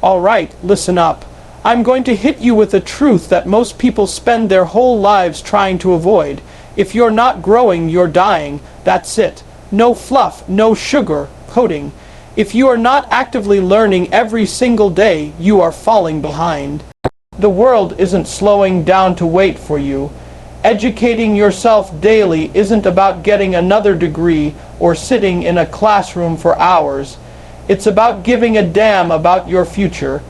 All right, listen up. I'm going to hit you with a truth that most people spend their whole lives trying to avoid. If you're not growing, you're dying. That's it. No fluff, no sugar coating. If you are not actively learning every single day, you are falling behind. The world isn't slowing down to wait for you. Educating yourself daily isn't about getting another degree or sitting in a classroom for hours. It's about giving a damn about your future.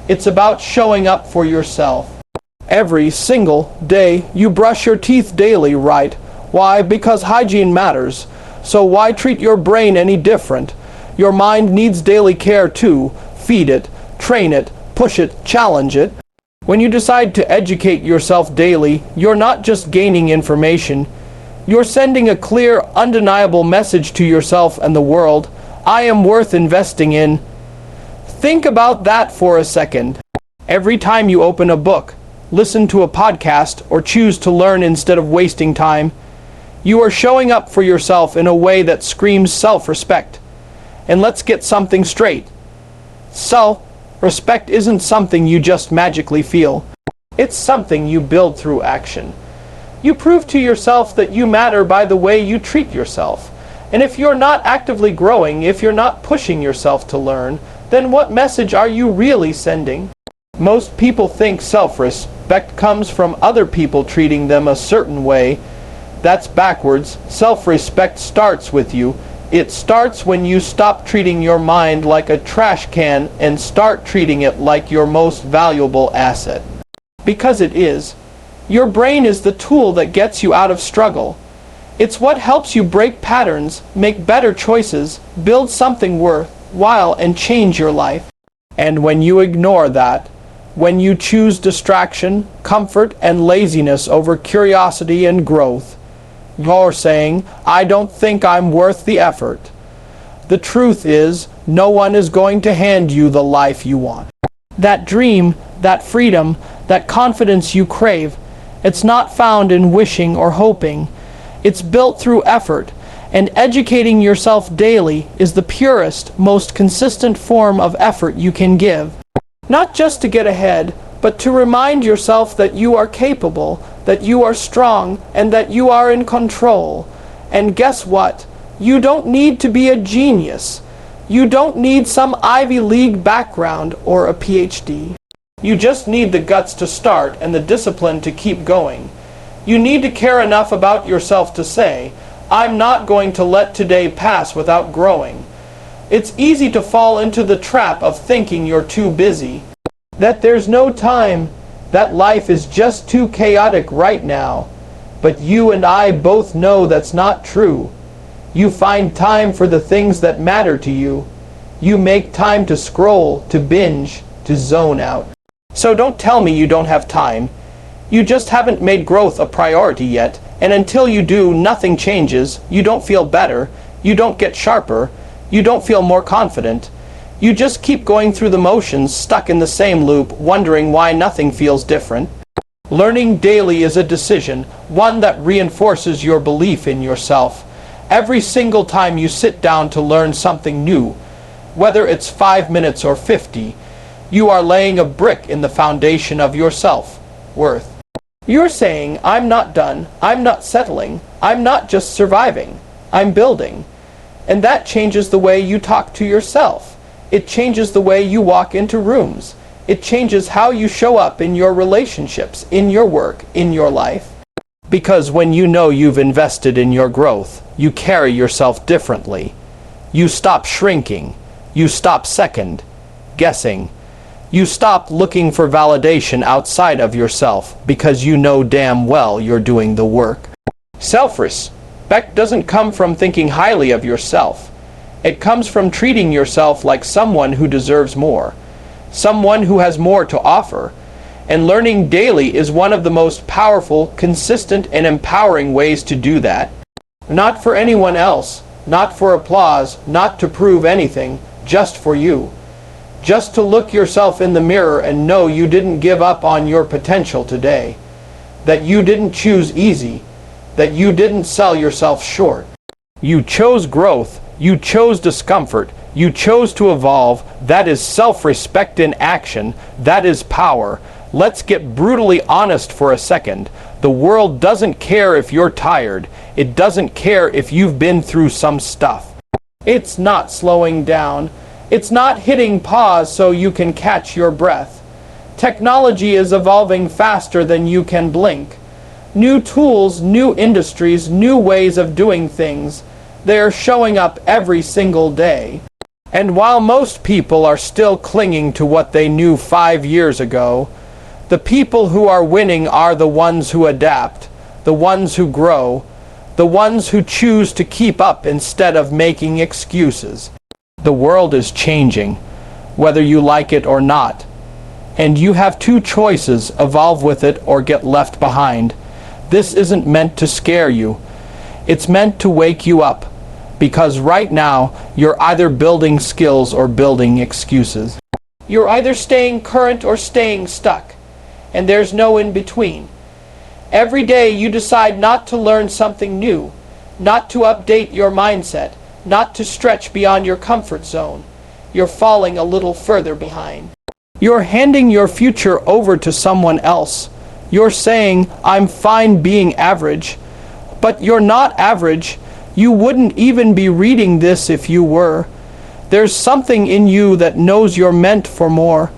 It's about showing up for yourself. Every single day you brush your teeth daily, right? Why? Because hygiene matters. So why treat your brain any different? Your mind needs daily care too. Feed it, train it, push it, challenge it. When you decide to educate yourself daily, you're not just gaining information. You're sending a clear, undeniable message to yourself and the world. I am worth investing in. Think about that for a second. Every time you open a book, listen to a podcast, or choose to learn instead of wasting time, you are showing up for yourself in a way that screams self-respect. And let's get something straight. Self-respect isn't something you just magically feel. It's something you build through action. You prove to yourself that you matter by the way you treat yourself. And if you're not actively growing, if you're not pushing yourself to learn, then what message are you really sending? Most people think self-respect comes from other people treating them a certain way. That's backwards. Self-respect starts with you. It starts when you stop treating your mind like a trash can and start treating it like your most valuable asset. Because it is. Your brain is the tool that gets you out of struggle. It's what helps you break patterns, make better choices, build something worthwhile, and change your life. And when you ignore that, when you choose distraction, comfort, and laziness over curiosity and growth, you're saying, I don't think I'm worth the effort. The truth is, no one is going to hand you the life you want. That dream, that freedom, that confidence you crave, it's not found in wishing or hoping. It's built through effort, and educating yourself daily is the purest, most consistent form of effort you can give. Not just to get ahead, but to remind yourself that you are capable, that you are strong, and that you are in control. And guess what? You don't need to be a genius. You don't need some Ivy League background or a PhD. You just need the guts to start and the discipline to keep going. You need to care enough about yourself to say, I'm not going to let today pass without growing. It's easy to fall into the trap of thinking you're too busy, that there's no time, that life is just too chaotic right now. But you and I both know that's not true. You find time for the things that matter to you. You make time to scroll, to binge, to zone out. So don't tell me you don't have time. You just haven't made growth a priority yet, and until you do, nothing changes. You don't feel better. You don't get sharper. You don't feel more confident. You just keep going through the motions, stuck in the same loop, wondering why nothing feels different. Learning daily is a decision, one that reinforces your belief in yourself. Every single time you sit down to learn something new, whether it's 5 minutes or 50, you are laying a brick in the foundation of your self-worth. You're saying, I'm not done, I'm not settling, I'm not just surviving, I'm building. And that changes the way you talk to yourself. It changes the way you walk into rooms. It changes how you show up in your relationships, in your work, in your life. Because when you know you've invested in your growth, you carry yourself differently. You stop shrinking. You stop second guessing. You stop looking for validation outside of yourself because you know damn well you're doing the work. Self-respect doesn't come from thinking highly of yourself. It comes from treating yourself like someone who deserves more, someone who has more to offer. And learning daily is one of the most powerful, consistent, and empowering ways to do that. Not for anyone else, not for applause, not to prove anything, just for you. Just to look yourself in the mirror and know you didn't give up on your potential today. That you didn't choose easy. That you didn't sell yourself short. You chose growth. You chose discomfort. You chose to evolve. That is self-respect in action. That is power. Let's get brutally honest for a second. The world doesn't care if you're tired. It doesn't care if you've been through some stuff. It's not slowing down. It's not hitting pause so you can catch your breath. Technology is evolving faster than you can blink. New tools, new industries, new ways of doing things. They're showing up every single day. And while most people are still clinging to what they knew 5 years ago, the people who are winning are the ones who adapt, the ones who grow, the ones who choose to keep up instead of making excuses. The world is changing, whether you like it or not. And you have two choices: evolve with it or get left behind. This isn't meant to scare you. It's meant to wake you up. Because right now, you're either building skills or building excuses. You're either staying current or staying stuck. And there's no in between. Every day you decide not to learn something new, not to update your mindset, not to stretch beyond your comfort zone. You're falling a little further behind. You're handing your future over to someone else. You're saying, I'm fine being average. But you're not average. You wouldn't even be reading this if you were. There's something in you that knows you're meant for more.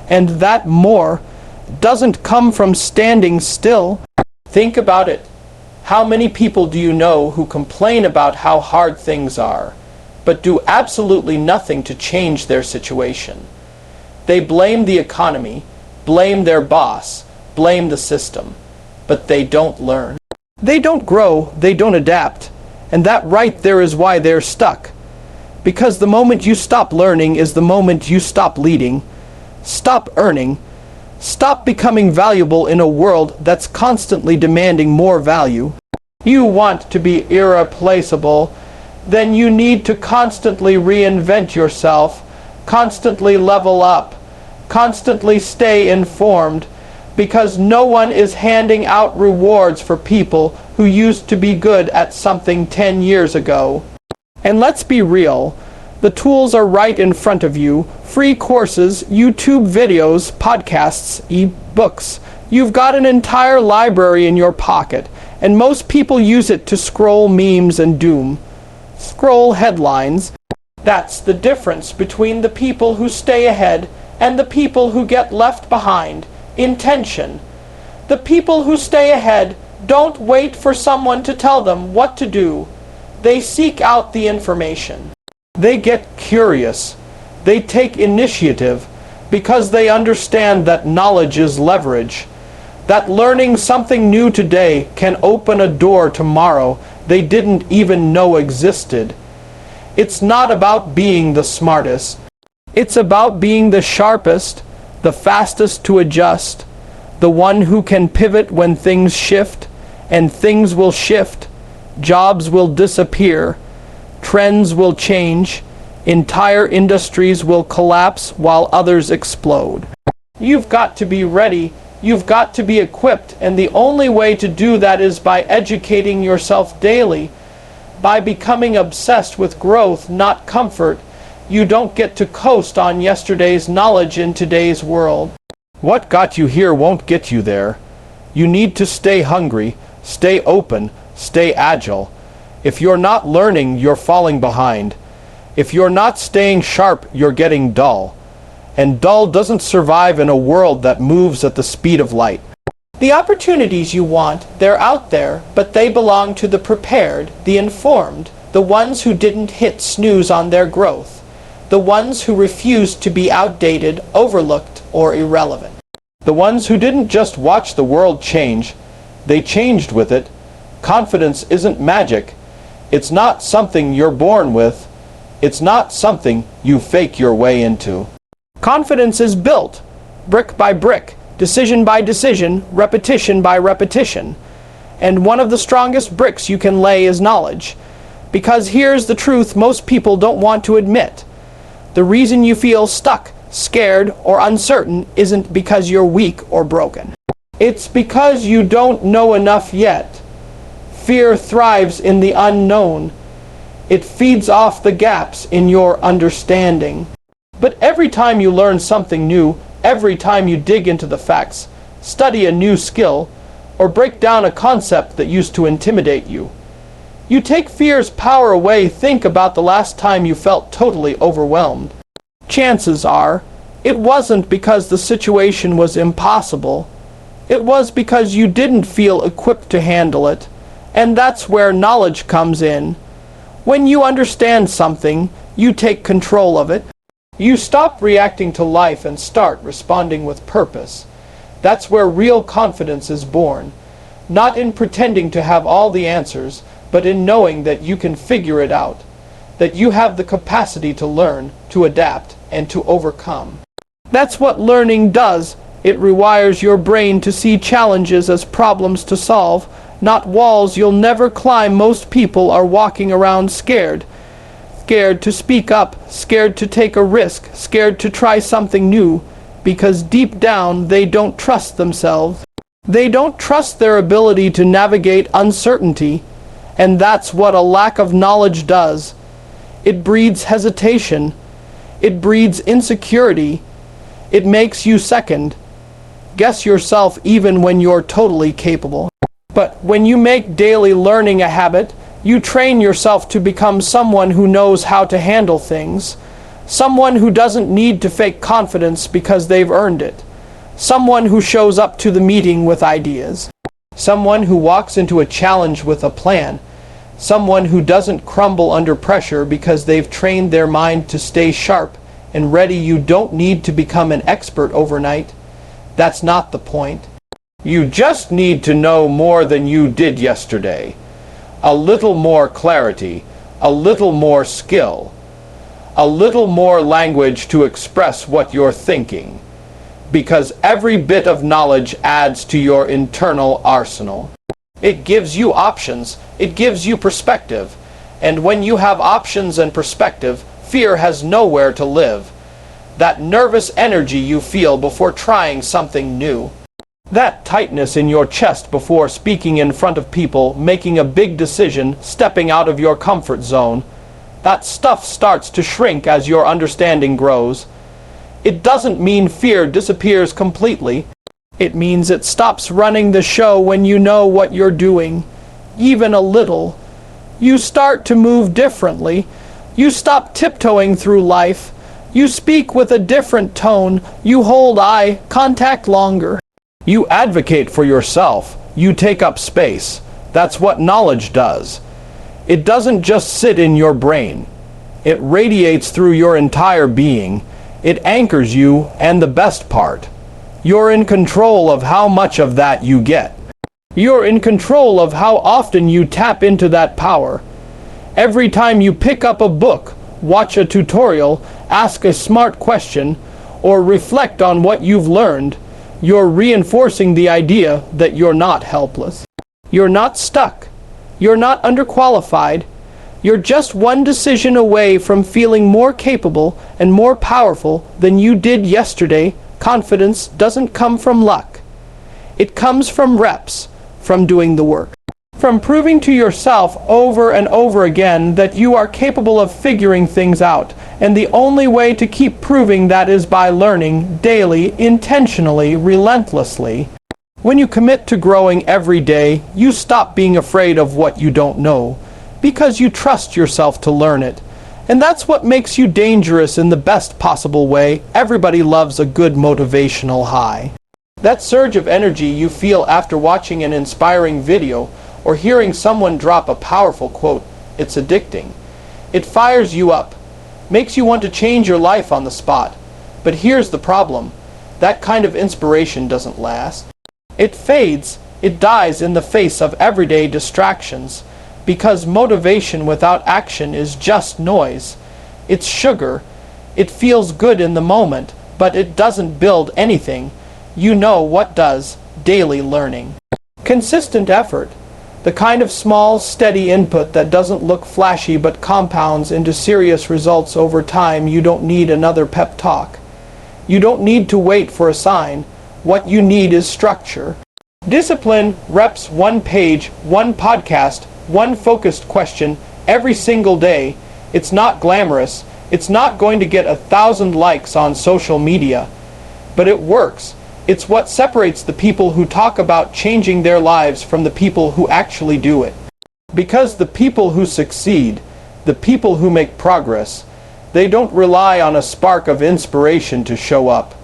And that more doesn't come from standing still. Think about it. How many people do you know who complain about how hard things are, but do absolutely nothing to change their situation? They blame the economy, blame their boss, blame the system, but they don't learn. They don't grow, they don't adapt, and that right there is why they're stuck. Because the moment you stop learning is the moment you stop leading, stop earning, stop becoming valuable in a world that's constantly demanding more value. You want to be irreplaceable, then you need to constantly reinvent yourself, constantly level up, constantly stay informed, because no one is handing out rewards for people who used to be good at something 10 years ago. And let's be real, the tools are right in front of you. Free courses, YouTube videos, podcasts, e-books. You've got an entire library in your pocket, and most people use it to scroll memes and doom. Scroll headlines. That's the difference between the people who stay ahead and the people who get left behind. Intention. The people who stay ahead don't wait for someone to tell them what to do. They seek out the information. They get curious. They take initiative because they understand that knowledge is leverage. That learning something new today can open a door tomorrow they didn't even know existed. It's not about being the smartest. It's about being the sharpest, the fastest to adjust, the one who can pivot when things shift, and things will shift. Jobs will disappear. Trends will change. Entire industries will collapse while others explode. You've got to be ready. You've got to be equipped, and the only way to do that is by educating yourself daily, by becoming obsessed with growth, not comfort. You don't get to coast on yesterday's knowledge in today's world. What got you here won't get you there. You need to stay hungry, stay open, stay agile. If you're not learning, you're falling behind. If you're not staying sharp, you're getting dull. And dull doesn't survive in a world that moves at the speed of light. The opportunities you want, they're out there, but they belong to the prepared, the informed, the ones who didn't hit snooze on their growth, the ones who refused to be outdated, overlooked, or irrelevant. The ones who didn't just watch the world change, they changed with it. Confidence isn't magic. It's not something you're born with. It's not something you fake your way into. Confidence is built, brick by brick, decision by decision, repetition by repetition. And one of the strongest bricks you can lay is knowledge. Because here's the truth most people don't want to admit. The reason you feel stuck, scared, or uncertain isn't because you're weak or broken. It's because you don't know enough yet. Fear thrives in the unknown. It feeds off the gaps in your understanding. But every time you learn something new, every time you dig into the facts, study a new skill, or break down a concept that used to intimidate you, you take fear's power away. Think about the last time you felt totally overwhelmed. Chances are, it wasn't because the situation was impossible. It was because you didn't feel equipped to handle it. And that's where knowledge comes in. When you understand something, you take control of it. You stop reacting to life and start responding with purpose. That's where real confidence is born. Not in pretending to have all the answers, but in knowing that you can figure it out. That you have the capacity to learn, to adapt, and to overcome. That's what learning does. It rewires your brain to see challenges as problems to solve, not walls you'll never climb. Most people are walking around scared. Scared to speak up, scared to take a risk, scared to try something new, because deep down they don't trust themselves. They don't trust their ability to navigate uncertainty, and that's what a lack of knowledge does. It breeds hesitation. It breeds insecurity. It makes you second guess yourself even when you're totally capable. But when you make daily learning a habit, you train yourself to become someone who knows how to handle things, someone who doesn't need to fake confidence because they've earned it, someone who shows up to the meeting with ideas, someone who walks into a challenge with a plan, someone who doesn't crumble under pressure because they've trained their mind to stay sharp and ready. You don't need to become an expert overnight. That's not the point. You just need to know more than you did yesterday. A little more clarity, a little more skill, a little more language to express what you're thinking. Because every bit of knowledge adds to your internal arsenal. It gives you options, it gives you perspective. And when you have options and perspective, fear has nowhere to live. That nervous energy you feel before trying something new. That tightness in your chest before speaking in front of people, making a big decision, stepping out of your comfort zone. That stuff starts to shrink as your understanding grows. It doesn't mean fear disappears completely. It means it stops running the show when you know what you're doing. Even a little. You start to move differently. You stop tiptoeing through life. You speak with a different tone. You hold eye contact longer. You advocate for yourself. You take up space. That's what knowledge does. It doesn't just sit in your brain. It radiates through your entire being. It anchors you, and the best part, you're in control of how much of that you get. You're in control of how often you tap into that power. Every time you pick up a book, watch a tutorial, ask a smart question, or reflect on what you've learned, you're reinforcing the idea that you're not helpless. You're not stuck. You're not underqualified. You're just one decision away from feeling more capable and more powerful than you did yesterday. Confidence doesn't come from luck. It comes from reps, from doing the work. From proving to yourself over and over again that you are capable of figuring things out, and the only way to keep proving that is by learning daily, intentionally, relentlessly. When you commit to growing every day, you stop being afraid of what you don't know, because you trust yourself to learn it. And that's what makes you dangerous in the best possible way. Everybody loves a good motivational high. That surge of energy you feel after watching an inspiring video or hearing someone drop a powerful quote, it's addicting. It fires you up, makes you want to change your life on the spot. But here's the problem. That kind of inspiration doesn't last. It fades, it dies in the face of everyday distractions, because motivation without action is just noise. It's sugar. It feels good in the moment, but it doesn't build anything. You know what does? Daily learning. Consistent effort. The kind of small, steady input that doesn't look flashy but compounds into serious results over time. You don't need another pep talk. You don't need to wait for a sign. What you need is structure. Discipline, reps, one page, one podcast, one focused question, every single day. It's not glamorous. It's not going to get 1,000 likes on social media. But it works. It's what separates the people who talk about changing their lives from the people who actually do it. Because the people who succeed, the people who make progress, they don't rely on a spark of inspiration to show up.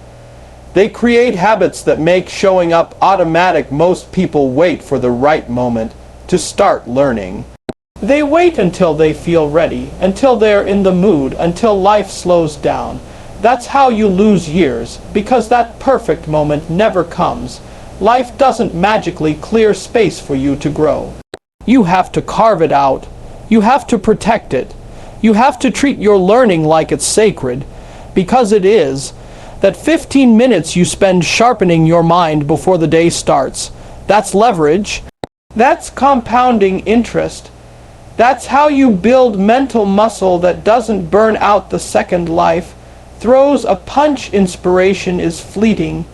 They create habits that make showing up automatic. Most people wait for the right moment to start learning. They wait until they feel ready, until they're in the mood, until life slows down. That's how you lose years, because that perfect moment never comes. Life doesn't magically clear space for you to grow. You have to carve it out. You have to protect it. You have to treat your learning like it's sacred, because it is. That 15 minutes you spend sharpening your mind before the day starts, that's leverage. That's compounding interest. That's how you build mental muscle that doesn't burn out the second life. Throws a punch. Inspiration is fleeting.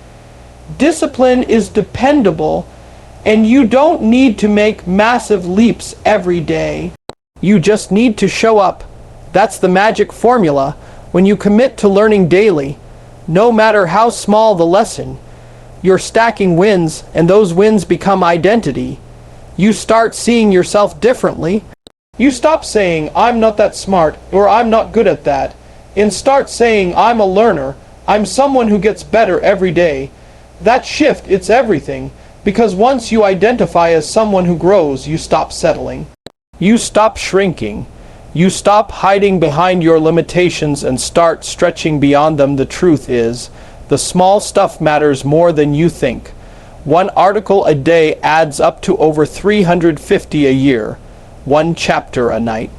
Discipline is dependable, and you don't need to make massive leaps every day. You just need to show up. That's the magic formula. When you commit to learning daily, no matter how small the lesson, you're stacking wins, and those wins become identity. You start seeing yourself differently. You stop saying, I'm not that smart, or I'm not good at that, and start saying, I'm a learner. I'm someone who gets better every day. That shift, it's everything, because once you identify as someone who grows, you stop settling. You stop shrinking. You stop hiding behind your limitations and start stretching beyond them. The truth is, the small stuff matters more than you think. One article a day adds up to over 350 a year. One chapter a night.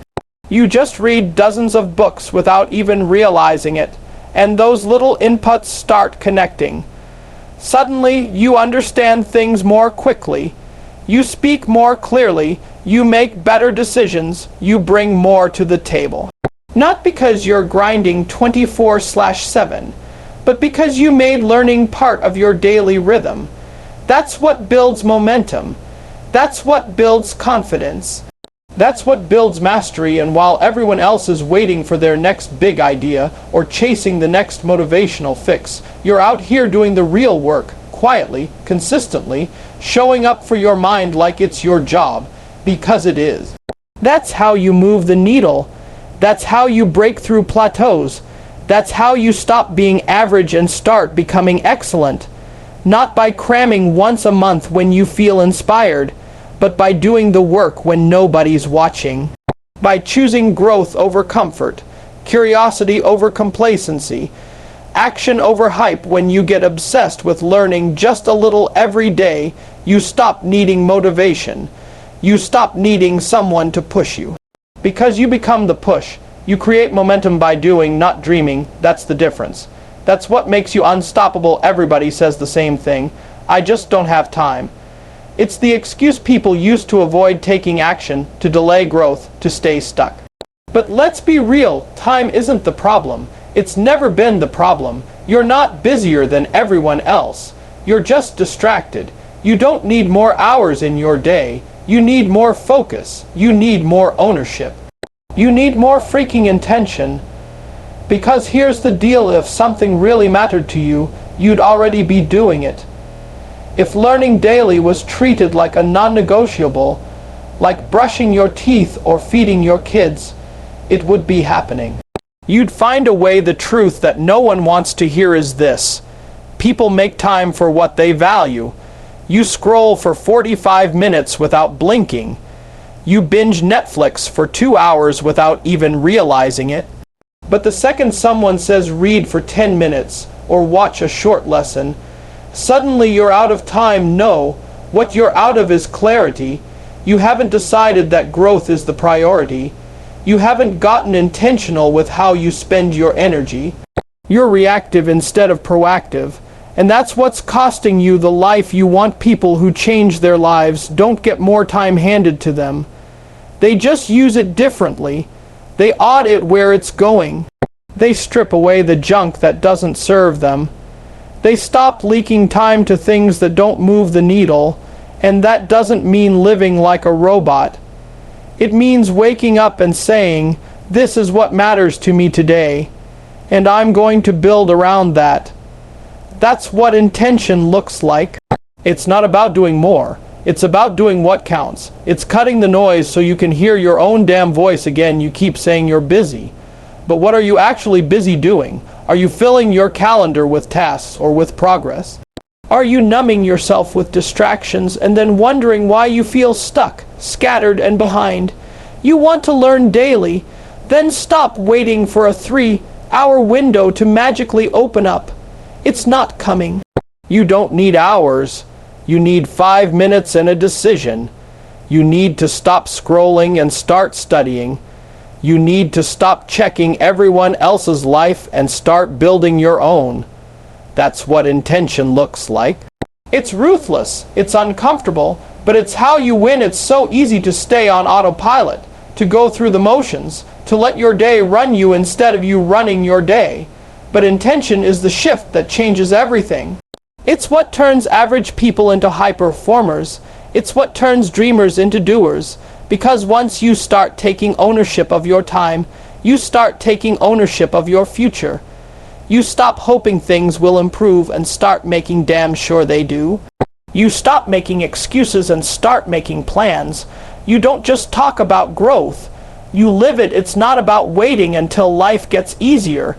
You just read dozens of books without even realizing it, and those little inputs start connecting. Suddenly, you understand things more quickly. You speak more clearly. You make better decisions. You bring more to the table. Not because you're grinding 24/7, but because you made learning part of your daily rhythm. That's what builds momentum. That's what builds confidence. That's what builds mastery. And while everyone else is waiting for their next big idea or chasing the next motivational fix, you're out here doing the real work, quietly, consistently, showing up for your mind like it's your job, because it is. That's how you move the needle. That's how you break through plateaus. That's how you stop being average and start becoming excellent. Not by cramming once a month when you feel inspired, but by doing the work when nobody's watching. By choosing growth over comfort, curiosity over complacency, action over hype. When you get obsessed with learning just a little every day, you stop needing motivation. You stop needing someone to push you. Because you become the push. You create momentum by doing, not dreaming. That's the difference. That's what makes you unstoppable. Everybody says the same thing. I just don't have time. It's the excuse people use to avoid taking action, to delay growth, to stay stuck. But let's be real, time isn't the problem. It's never been the problem. You're not busier than everyone else. You're just distracted. You don't need more hours in your day. You need more focus. You need more ownership. You need more freaking intention. Because here's the deal, if something really mattered to you, you'd already be doing it. If learning daily was treated like a non-negotiable, like brushing your teeth or feeding your kids, it would be happening. You'd find a way. The truth that no one wants to hear is this: people make time for what they value. You scroll for 45 minutes without blinking. You binge Netflix for 2 hours without even realizing it. But the second someone says read for 10 minutes or watch a short lesson, suddenly you're out of time. No, what you're out of is clarity. You haven't decided that growth is the priority. You haven't gotten intentional with how you spend your energy. You're reactive instead of proactive. And that's what's costing you the life you want. People who change their lives don't get more time handed to them. They just use it differently. They audit where it's going. They strip away the junk that doesn't serve them. They stop leaking time to things that don't move the needle. And that doesn't mean living like a robot. It means waking up and saying, "This is what matters to me today, and I'm going to build around that." That's what intention looks like. It's not about doing more. It's about doing what counts. It's cutting the noise so you can hear your own damn voice again. You keep saying you're busy. But what are you actually busy doing? Are you filling your calendar with tasks or with progress? Are you numbing yourself with distractions and then wondering why you feel stuck, scattered, and behind? You want to learn daily. Then stop waiting for a 3-hour window to magically open up. It's not coming. You don't need hours. You need 5 minutes and a decision. You need to stop scrolling and start studying. You need to stop checking everyone else's life and start building your own. That's what intention looks like. It's ruthless, it's uncomfortable, but it's how you win. It's so easy to stay on autopilot, to go through the motions, to let your day run you instead of you running your day. But intention is the shift that changes everything. It's what turns average people into high performers. It's what turns dreamers into doers. Because once you start taking ownership of your time, you start taking ownership of your future. You stop hoping things will improve and start making damn sure they do. You stop making excuses and start making plans. You don't just talk about growth. You live it. It's not about waiting until life gets easier.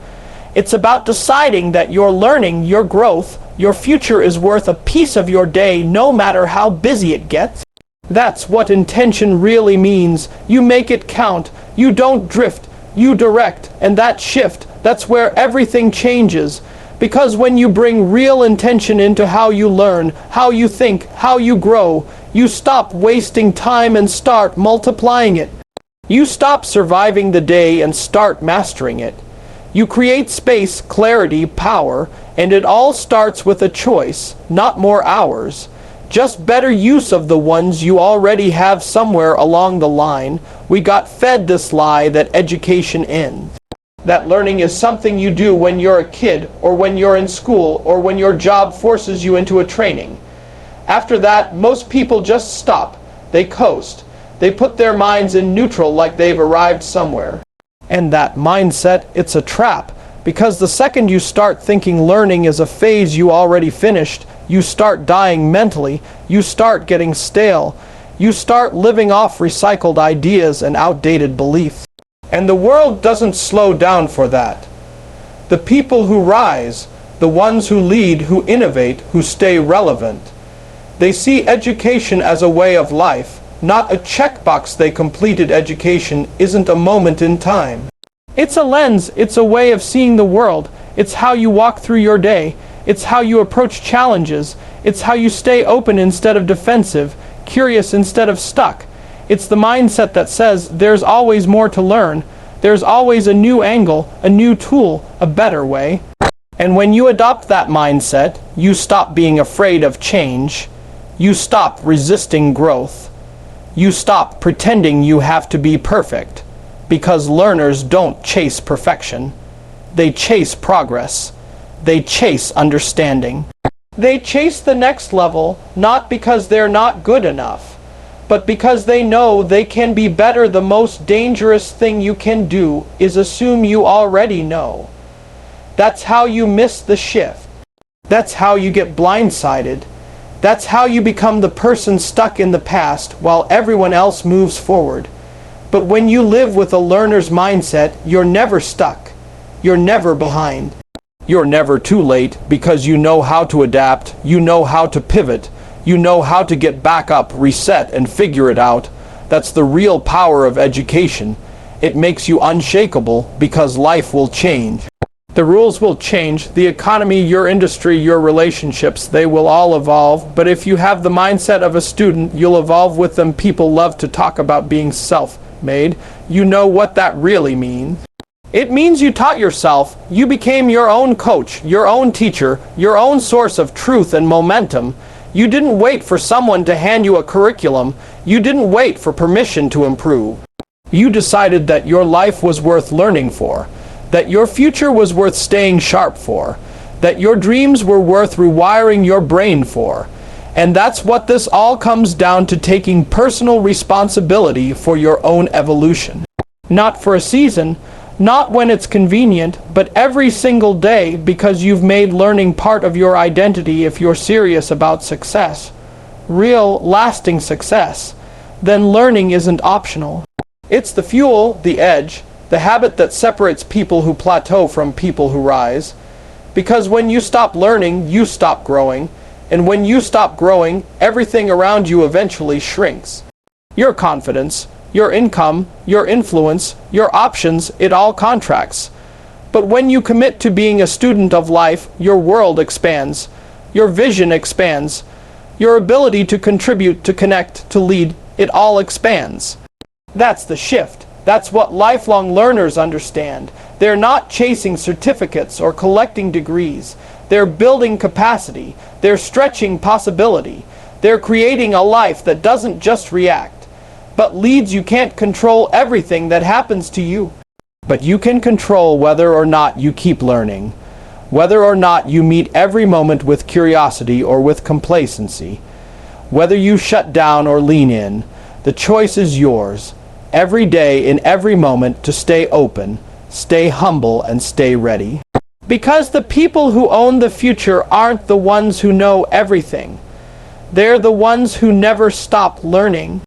It's about deciding that your learning, your growth, your future is worth a piece of your day no matter how busy it gets. That's what intention really means. You make it count. You don't drift. You direct. And that shift, that's where everything changes. Because when you bring real intention into how you learn, how you think, how you grow, you stop wasting time and start multiplying it. You stop surviving the day and start mastering it. You create space, clarity, power, and it all starts with a choice, not more hours. Just better use of the ones you already have somewhere along the line. We got fed this lie that education ends. That learning is something you do when you're a kid, or when you're in school, or when your job forces you into a training. After that, most people just stop. They coast. They put their minds in neutral like they've arrived somewhere. And that mindset, it's a trap. Because the second you start thinking learning is a phase you already finished, you start dying mentally, you start getting stale, you start living off recycled ideas and outdated beliefs. And the world doesn't slow down for that. The people who rise, the ones who lead, who innovate, who stay relevant, they see education as a way of life, not a checkbox. They completed education isn't a moment in time. It's a lens, it's a way of seeing the world. It's how you walk through your day. It's how you approach challenges. It's how you stay open instead of defensive, curious instead of stuck. It's the mindset that says there's always more to learn. There's always a new angle, a new tool, a better way. And when you adopt that mindset, you stop being afraid of change. You stop resisting growth. You stop pretending you have to be perfect. Because learners don't chase perfection. They chase progress. They chase understanding. They chase the next level, not because they're not good enough, but because they know they can be better. The most dangerous thing you can do is assume you already know. That's how you miss the shift. That's how you get blindsided. That's how you become the person stuck in the past while everyone else moves forward. But when you live with a learner's mindset, you're never stuck. You're never behind. You're never too late because you know how to adapt, you know how to pivot, you know how to get back up, reset, and figure it out. That's the real power of education. It makes you unshakable because life will change. The rules will change, the economy, your industry, your relationships, they will all evolve. But if you have the mindset of a student, you'll evolve with them. People love to talk about being self-made. You know what that really means. It means you taught yourself, you became your own coach, your own teacher, your own source of truth and momentum. You didn't wait for someone to hand you a curriculum. You didn't wait for permission to improve. You decided that your life was worth learning for, that your future was worth staying sharp for, that your dreams were worth rewiring your brain for. And that's what this all comes down to, taking personal responsibility for your own evolution. Not for a season, not when it's convenient, but every single day, because you've made learning part of your identity. If you're serious about success, real, lasting success, then learning isn't optional. It's the fuel, the edge, the habit that separates people who plateau from people who rise. Because when you stop learning, you stop growing. And when you stop growing, everything around you eventually shrinks. Your confidence, your income, your influence, your options, it all contracts. But when you commit to being a student of life, your world expands. Your vision expands. Your ability to contribute, to connect, to lead, it all expands. That's the shift. That's what lifelong learners understand. They're not chasing certificates or collecting degrees. They're building capacity. They're stretching possibility. They're creating a life that doesn't just react, but leads. You can't control everything that happens to you, but you can control whether or not you keep learning, whether or not you meet every moment with curiosity or with complacency, whether you shut down or lean in. The choice is yours, every day, in every moment, to stay open, stay humble, and stay ready. Because the people who own the future aren't the ones who know everything. They're the ones who never stop learning.